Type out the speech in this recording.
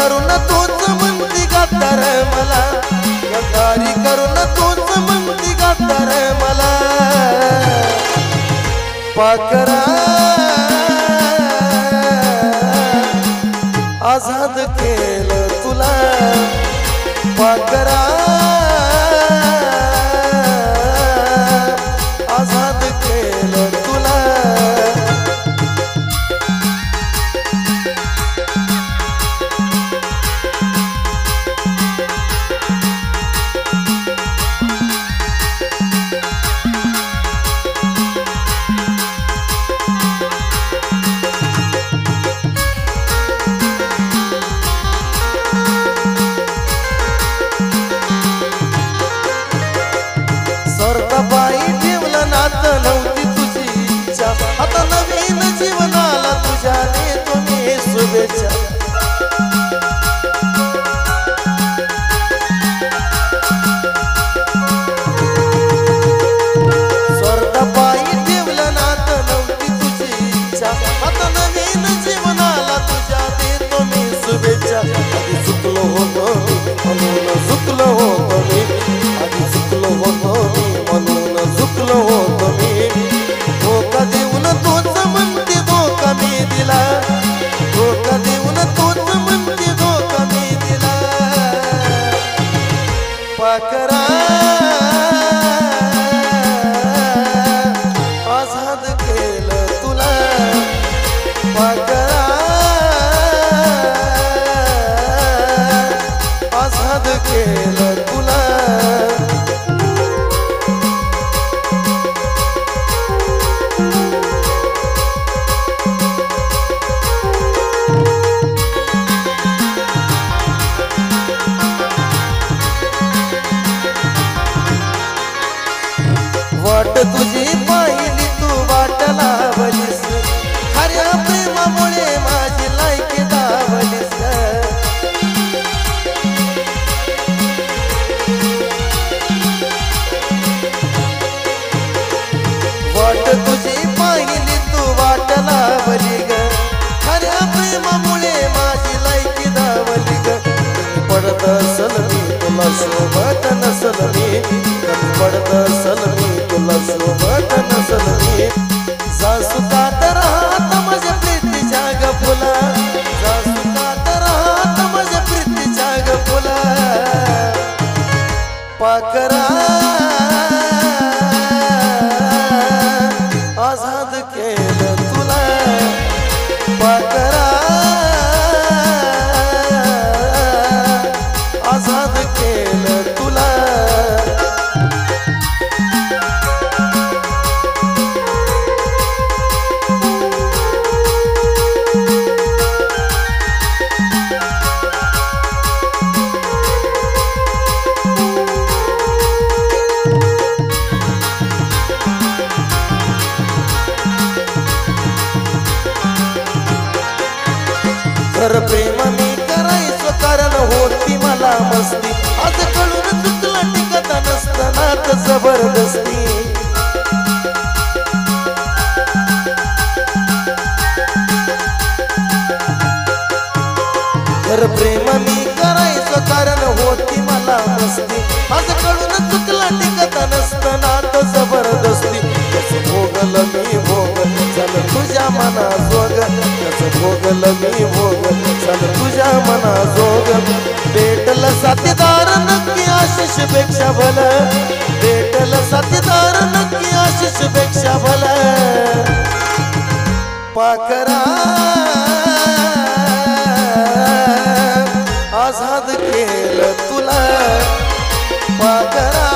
करून तूच म्हणती गातार मला, गद्दारी करून तूच म्हणती गातार मला. पाकरा आझाद केलं तुला, पाकरा आझाद केलं तुला. बाई ठेवलं नात नव्हती तुझी इच्छा, आता नवीन जीवनाला तुझ्या देतो मी शुभेच्छा. स्वर्ग बाई ठेवलं नात नव्हती तुझी इच्छा, आता नवीन जीवनाला तुझ्या देतो मी शुभेच्छा. आधी चुकलो होतो म्हणून चुकलो होतो मी, आधी चुकलो होतो म्हणून चुकलो होतो मी. धोका देऊन तोच म्हणते धोका मी दिला, धोका देऊन तोच म्हणते धोका मी दिला. पाकरा आझाद केलं तुला, पाकरा आझाद केलं तुला. वाट तुझी पाहिली तू वाट लावलीस, खऱ्या प्रेमामुळे माझी लायकी दावलीस. वाट तुझी पाहिली तू वाट लावली ग, खऱ्या प्रेमामुळे माझी लायकी दावली ग. पडत असल मी तुला सोबत नसल मी, पडत असल मी तुला सोबत नसल मी. जासुकात राहत माझ्या प्रीतीच्या ग फुला, जासुकात राहत माझ्या प्रीतीच्या ग फुला. पाकरा आझाद केलं तुला, पाकरा आझाद केलं तुला. खरं प्रेम मी करायचो कारण होती मला मस्ती, आज कळून चुकलं टिकत नसताना जबरदस्ती. खरं प्रेम मी करायचो कारण होती मला मस्ती, आज कळून चुकलं टिकत नसताना जबरदस्ती. त्याचं भोगलं मी भोगल झालं तुझ्या मना जोग, त्याचं भोगलं मी भोगल झालं तुझ्या मना जोग. भेटलं साथीदार नक्की आशिष पेक्षा भलं, भेटलं साथीदार नक्की आशिष पेक्षा भलं. पाकरा आझाद केलं तुला, पाकरा